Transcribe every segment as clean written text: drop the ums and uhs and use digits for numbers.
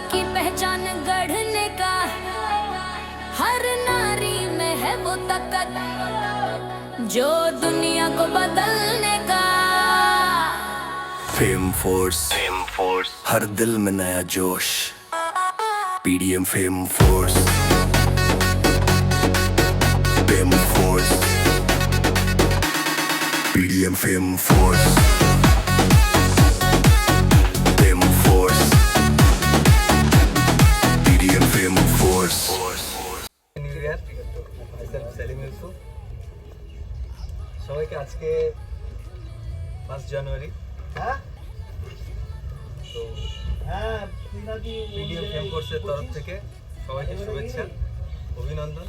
की पहचान गढ़ने का, हर नारी में है वो ताकत जो दुनिया को बदलने का। फेम फोर्स हर दिल में नया जोश। PDM fame force, fame force, PDM fame force, fame force, PDM fame force. New year myself Selim Yusuf. সবাইকে আজকে 5 জানুয়ারি তো পিডিএম ফেম কোর্সের তরফ থেকে সবাইকে শুভেচ্ছা, অভিনন্দন।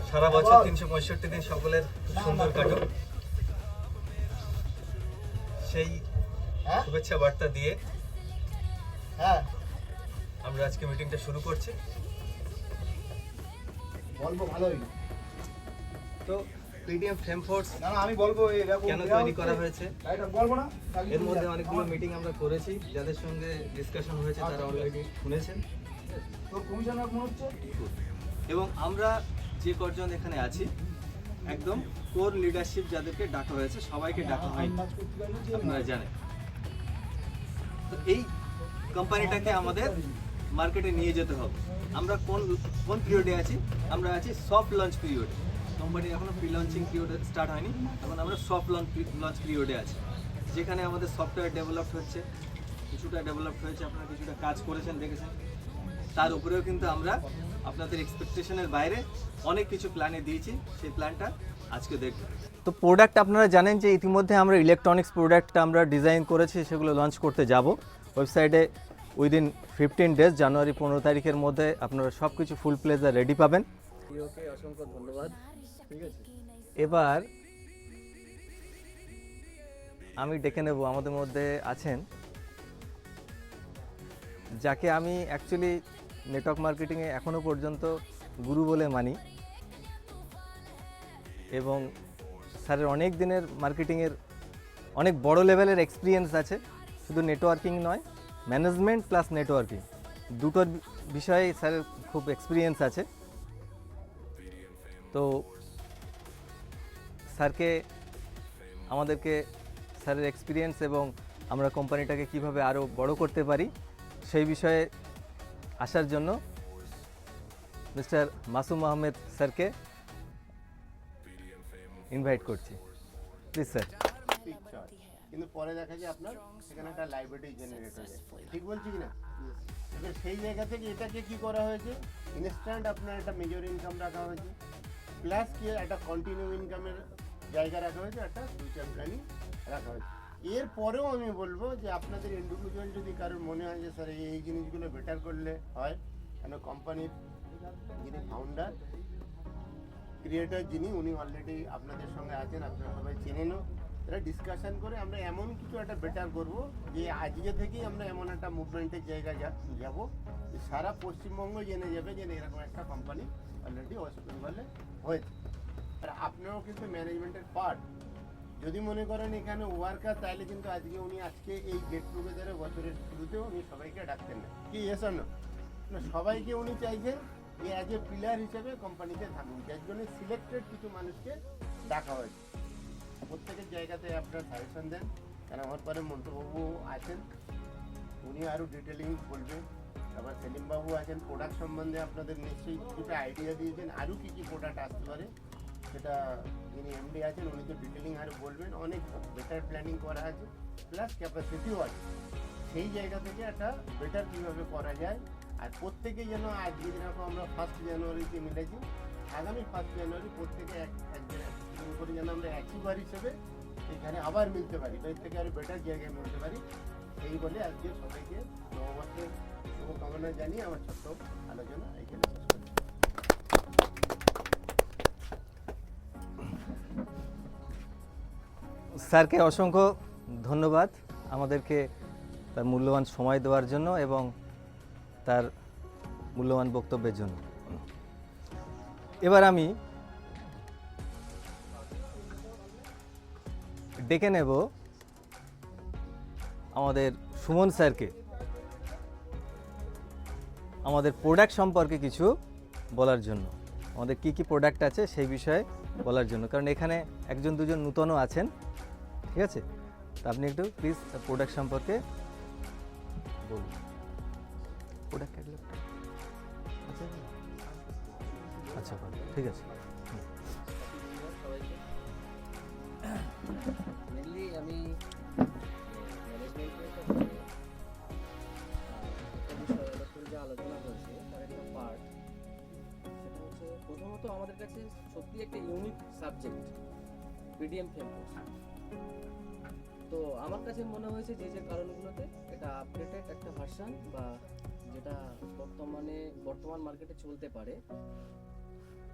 সারা বছর 365 দিন সকলের সুন্দর কাটুক, সেই শুভেচ্ছা বার্তা দিয়ে আমরা আজকে মিটিংটা শুরু করছি। বলবো ভালোই তো পিডিএম ফেম ফোর্স আমি বলবো কেন তৈরি করা হয়েছে, বলবো না। এর মধ্যে অনেকগুলো মিটিং আমরা করেছি, যাদের সঙ্গে ডিসকাশন হয়েছে তারা অলরেডি শুনেছেন। তোর কমিশনার মনে হচ্ছে এবং আমরা যে কজন এখানে আছি একদম কোর লিডারশিপ যাদেরকে ডাকা হয়েছে, সবাইকে ডাকা হয়নি, আপনারা জানেন। তো এই কোম্পানিটাকে আমাদের মার্কেটে নিয়ে যেতে হবে। আমরা কোন পিরিয়ডে আছি? আমরা আছি সফট লঞ্চ পিরিয়ডে। কোম্পানি এখনো প্রি লঞ্চিং পিরিয়ড স্টার্ট হয়নি, এখন আমরা সফট লঞ্চ পিরিয়ডে আছি, যেখানে আমাদের সফটওয়্যার ডেভেলপ হচ্ছে, কিছুটা ডেভেলপ হয়েছে, আপনারা কিছুটা কাজ করেছেন দেখেছেন। তার উপরেও কিন্তু আমরা আপনাদের এক্সপেকটেশনের বাইরে অনেক কিছু প্ল্যানে দিয়েছি, সেই প্ল্যানটা আজকে দেখব। তো প্রোডাক্ট আপনারা জানেন যে ইতিমধ্যে আমরা ইলেকট্রনিক্স প্রোডাক্ট আমরা ডিজাইন করেছি, সেগুলো লঞ্চ করতে যাব ওয়েবসাইটে উইদিন 15 ডেজ, জানুয়ারি 15 তারিখের মধ্যে আপনারা সব কিছু ফুল প্লেজার রেডি পাবেন। ওকে, অসংখ্য ধন্যবাদ। ঠিক আছে, এবার আমি ডেকে নেব, আমাদের মধ্যে আছেন যাকে আমি অ্যাকচুয়ালি নেটওয়ার্ক মার্কেটিংয়ে এখনও পর্যন্ত গুরু বলে মানি, এবং স্যারের অনেক দিনের মার্কেটিংয়ের অনেক বড় লেভেলের এক্সপিরিয়েন্স আছে, শুধু নেটওয়ার্কিং নয়, ম্যানেজমেন্ট প্লাস নেটওয়ার্কিং দুটোর বিষয়ে স্যারের খুব এক্সপিরিয়েন্স আছে। তো স্যারকে আমাদেরকে স্যারের এক্সপিরিয়েন্স এবং আমরা কোম্পানিটাকে কিভাবে আরও বড় করতে পারি সেই বিষয়ে আসার জন্য মিস্টার মাসুম আহমেদ স্যারকে ইনভাইট করছি। Please sir. কিন্তু পরে দেখা যায় আপনার সেখানে একটা লাইব্রেরি জেনারেট হয়ে যায়, ঠিক বলছি কি না? এবার সেই জায়গা থেকে এটাকে কি করা হয়েছে, ইনস্ট্যান্ট আপনার একটা মেজর ইনকাম রাখা হয়েছে, প্লাস কি একটা কন্টিনিউ ইনকামের জায়গা রাখা হয়েছে, একটা ফিউচার প্ল্যানিং রাখা হয়েছে। এরপরেও আমি বলবো যে আপনাদের ইন্ডিভিজুয়াল যদি কারোর মনে হয় যে স্যার এই জিনিসগুলো বেটার করলে হয়, কেন কোম্পানির যিনি ফাউন্ডার ক্রিয়েটর যিনি, উনি অলরেডি আপনাদের সঙ্গে আছেন, আপনারা সবাই চেনেনও, এরা ডিসকাশন করে আমরা এমন কিছু একটা বেটার করব যে আজকে থেকেই আমরা এমন একটা মুভমেন্টের জায়গায় যাব যে সারা পশ্চিমবঙ্গ জেনে যাবে যে এরকম একটা কোম্পানি অলরেডি ওয়েস্ট বেঙ্গলে হয়েছে। আর আপনারাও কিন্তু ম্যানেজমেন্টের পার্ট। যদি মনে করেন এখানে ওয়ার্কার, তাহলে কিন্তু আজকে এই গেট টুগেদারে বছরের শুরুতেও উনি সবাইকে ডাকতেন না, কি এসো না, সবাইকে উনি চাইছেন যে অ্যাজ এ পিলার হিসেবে কোম্পানিতে থাকুন, যার জন্য সিলেক্টেড কিছু মানুষকে ডাকা হয়েছে। প্রত্যেকের জায়গাতে আপনারা সাজেশন দেন, কারণ আমার পরে মন্ত্রবাবু আছেন, উনি আরও ডিটেলিং বলবেন। তারপর সেলিমবাবু আছেন, প্রোডাক্ট সম্বন্ধে আপনাদের নিশ্চয়ই কিছুটা আইডিয়া দিয়েছেন, আরও কী কী প্রোডাক্ট আসতে পারে সেটা যিনি এমডি আছেন উনি তো ডিটেলিং আরও বলবেন। অনেক বেটার প্ল্যানিং করা আছে, প্লাস ক্যাপাসিটিও আছে। সেই জায়গা থেকে একটা বেটার কীভাবে করা যায়, আর প্রত্যেকে যেন আজকে যেরকম আমরা 1 জানুয়ারিতে মিলেছি, আগামী 1 জানুয়ারি প্রত্যেকে এক করে যেন আমরা একইবার হিসেবে এখানে আবার মিলতে পারি, বা এর থেকে আরও বেটার জায়গায় মিলতে পারি, এই বলে আজকে সবাইকে নববর্ষের শুভকামনা জানিয়ে আমার ছোট্ট আলোচনা এখানে শেষ করি। স্যারকে অসংখ্য ধন্যবাদ আমাদেরকে তার মূল্যবান সময় দেওয়ার জন্য এবং তার মূল্যবান বক্তব্যের জন্য। এবার আমি ডেকে নেব আমাদের সুমন স্যারকে। আমাদের প্রোডাক্ট সম্পর্কে কিছু বলার জন্য, আমাদের কি কি প্রোডাক্ট আছে সেই বিষয়ে বলার জন্য, কারণ এখানে একজন দুজন নূতনও আছেন, ঠিক আছে? তো আপনি একটু প্লিজ প্রোডাক্ট সম্পর্কে বলুন। প্রোডাক্ট ক্যাটালগটা আছে? আচ্ছা ভালো, ঠিক আছে। মেনলি আমি ম্যানেজমেন্টের একটা বিষয় এতক্ষণ যে আলোচনা করেছে তার একটা পার্ট, সেটা হচ্ছে প্রথমত আমাদের কাছে সত্যি একটা ইউনিক সাবজেক্ট পিডিএম ফেমকোর্স। তো আমার কাছে মনে হয়েছে যে যে কারণগুলোতে এটা আপডেটেড একটা ভার্সন বা যেটা বর্তমান মার্কেটে চলতে পারে,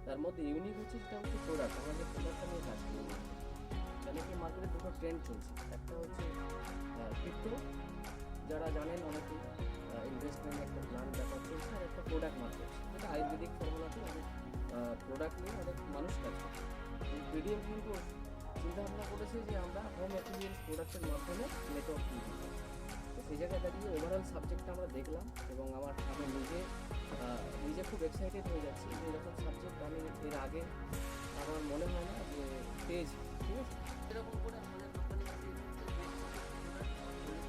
তার মধ্যে ইউনিক হচ্ছে সেটা হচ্ছে প্রোডাক্ট। আমাদের প্রোডাক্টটা নিয়ে কাজ করি, কেন কি মার্কেটে দুটো ট্রেন্ড চলছে। একটা হচ্ছে ক্রিপ্টো, যারা জানেন অনেকে ইনভেস্টমেন্ট একটা প্ল্যান ব্যাপার চলছে, আর একটা প্রোডাক্ট মার্কেট, যেটা আয়ুর্বেদিক ফর্মুলাতে অনেক প্রোডাক্ট নিয়ে অনেক মানুষ কাজ করে। পিডিএম কিন্তু চিন্তাভাবনা করেছে যে আমরা হোম অ্যাপ্লিয়েন্স প্রোডাক্টের মাধ্যমে নেটওয়ার্ক তৈরি করি। তো সেই জায়গায় দাঁড়িয়ে ওভারঅল সাবজেক্টটা আমরা দেখলাম এবং আমি নিজে খুব এক্সাইটেড হয়ে যাচ্ছি যে এরকম সাবজেক্ট আমি এর আগে আমার মনে হয় না যে পেয়েছি, ঠিক আছে? এরকম করে আমাদের কোম্পানির কাছে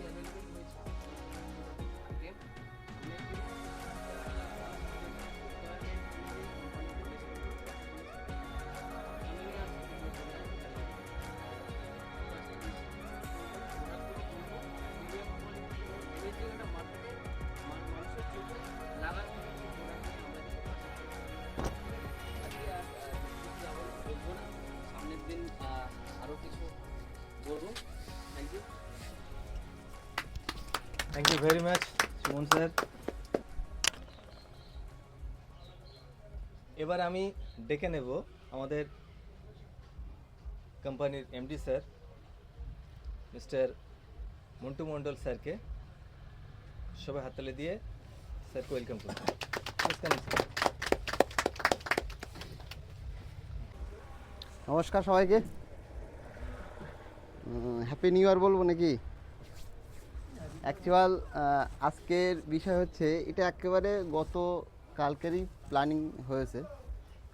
অ্যাভেলেবেল হয়েছে। সামনের দিন আরো কিছু বলবো। Thank you. Thank you very much Suman sir. এবার আমি ডেকে নেব আমাদের কোম্পানির MD sir mister Montu Mondal স্যারকে। সবাই হাততালি দিয়ে স্যারকে ওয়েলকাম করুন। নমস্কার সবাইকে, হ্যাপি নিউ ইয়ার বলবো নাকি? অ্যাকচুয়াল আজকের বিষয় হচ্ছে এটা একেবারে গত কালকেরই প্ল্যানিং হয়েছে।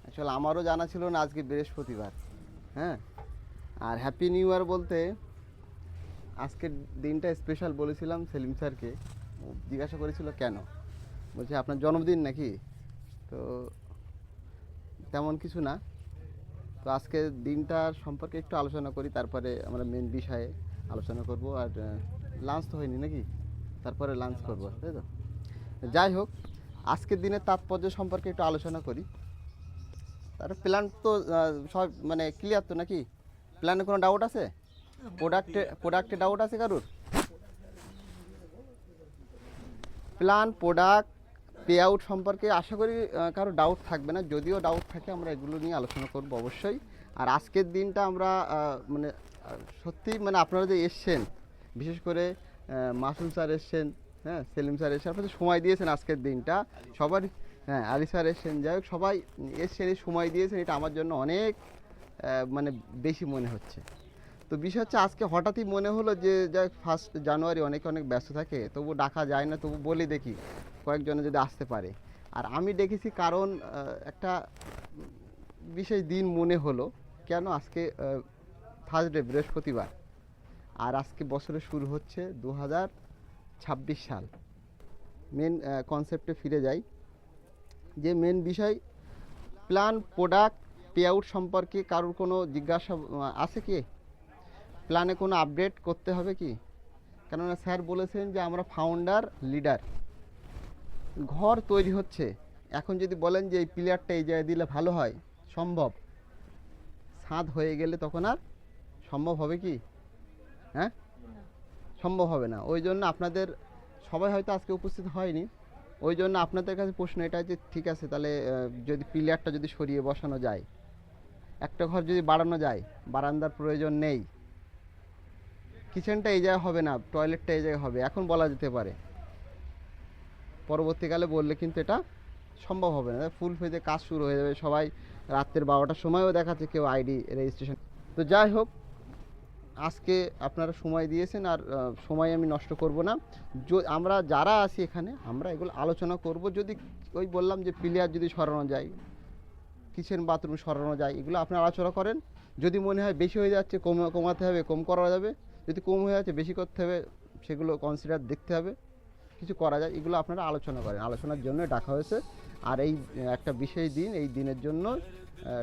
অ্যাকচুয়াল আমারও জানা ছিল না আজকে বৃহস্পতিবার, হ্যাঁ। আর হ্যাপি নিউ ইয়ার বলতে আজকের দিনটা স্পেশাল বলেছিলাম সেলিম স্যারকে। জিজ্ঞাসা করেছিল কেন, বলছে আপনার জন্মদিন নাকি? তো তেমন কিছু না। তো আজকের দিনটার সম্পর্কে একটু আলোচনা করি, তারপরে আমরা মেন বিষয়ে আলোচনা করব। আর লাঞ্চ তো হয়নি নাকি? তারপরে লাঞ্চ করব, তাই তো? যাই হোক, আজকের দিনের তাৎপর্য সম্পর্কে একটু আলোচনা করি। তার প্ল্যান তো সব মানে ক্লিয়ার তো নাকি? প্ল্যানে কোনো ডাউট আছে? প্রোডাক্টে ডাউট আছে কারুর? প্ল্যান, প্রোডাক্ট, পে আউট সম্পর্কে আশা করি কারো ডাউট থাকবে না। যদিও ডাউট থাকে আমরা এগুলো নিয়ে আলোচনা করব অবশ্যই। আর আজকের দিনটা আমরা সত্যি আপনারা যে এসছেন, বিশেষ করে মাসুম স্যার এসছেন, হ্যাঁ, সেলিম স্যার এসছেন, আপনাদের সময় দিয়েছেন আজকের দিনটা সবারই, হ্যাঁ, আলি স্যার এসছেন, যাই হোক সবাই এসছেন, এই সময় দিয়েছেন, এটা আমার জন্য অনেক বেশি মনে হচ্ছে। তো বিষয় হচ্ছে আজকে হঠাৎই মনে হলো যে যাই 1 জানুয়ারি অনেক ব্যস্ত থাকে, তবু ডাকা যায় না, তবু বলি দেখি কয়েকজনে যদি আসতে পারে। আর আমি দেখেছি কারণ একটা বিশেষ দিন মনে হলো, কেন আজকে থার্সডে, বৃহস্পতিবার, আর আজকে বছরের শুরু হচ্ছে 2026 সাল। মেন কনসেপ্টে ফিরে যাই, যে মেন বিষয় প্ল্যান, প্রোডাক্ট, পে আউট সম্পর্কে কারোর কোনো জিজ্ঞাসা আছে কি? প্ল্যানে কোনো আপডেট করতে হবে কি? কেননা স্যার বলেছেন যে আমরা ফাউন্ডার লিডার, ঘর তৈরি হচ্ছে। এখন যদি বলেন যে এই প্লেয়ারটা এই জায়গায় দিলে ভালো হয়, সম্ভব। ছাদ হয়ে গেলে তখন আর সম্ভব হবে কি? হ্যাঁ, সম্ভব হবে না। ওই জন্য আপনাদের সবাই হয়তো আজকে উপস্থিত হয়নি, ওই জন্য আপনাদের কাছে প্রশ্ন এটা যে ঠিক আছে, তাহলে যদি প্লেয়ারটা যদি সরিয়ে বসানো যায়, একটা ঘর যদি বাড়ানো যায়, বারান্দার প্রয়োজন নেই, কিচেনটা এই জায়গায় হবে না, টয়লেটটা এই জায়গায় হবে, এখন বলা যেতে পারে। পরবর্তীকালে বললে কিন্তু এটা সম্ভব হবে না। ফুল ফেজে কাজ শুরু হয়ে যাবে, সবাই রাত্রের 12টার সময়ও দেখাচ্ছে কেউ আইডি রেজিস্ট্রেশন। তো যাই হোক, আজকে আপনারা সময় দিয়েছেন, আর সময় আমি নষ্ট করব না। আমরা যারা আছি এখানে আমরা এগুলো আলোচনা করব। যদি ওই বললাম যে প্লেয়ার যদি সরানো যায়, কিচেন বাথরুম সরানো যায়, এগুলো আপনারা আলোচনা করেন। যদি মনে হয় বেশি হয়ে যাচ্ছে কমাতে হবে, কম করা যাবে। যদি কম হয়ে যাচ্ছে বেশি করতে হবে, সেগুলো কনসিডার দেখতে হবে, কিছু করা যায়। এগুলো আপনারা আলোচনা করেন, আলোচনার জন্য ডাকা হয়েছে। আর এই একটা বিশেষ দিন, এই দিনের জন্য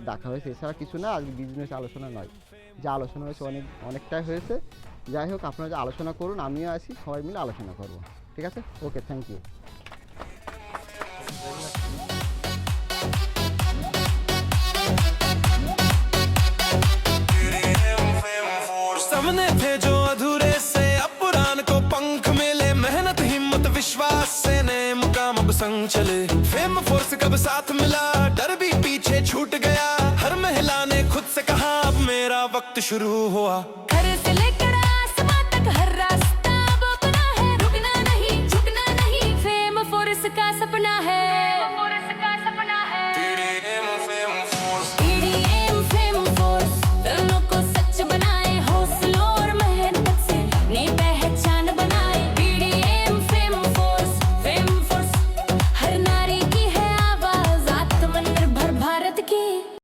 ডাকা হয়েছে, এছাড়া কিছু না। আজকে বিজনেস আলোচনা নয়, যা আলোচনা হয়েছে অনেকটাই হয়েছে। যাই হোক, আপনারা যে আলোচনা করুন, আমিও আছি, সবাই মিলে আলোচনা করব। ঠিক আছে, ওকে, থ্যাংক ইউ। सामने थे जो अधूरे से, अब पुरान को पंख मिले, मेहनत हिम्मत विश्वास से नए मुकाम अब संग चले। फेम फोर्स कब साथ मिला, डर भी पीछे छूट गया, हर महिला ने खुद से कहा अब मेरा वक्त शुरू हुआ। घर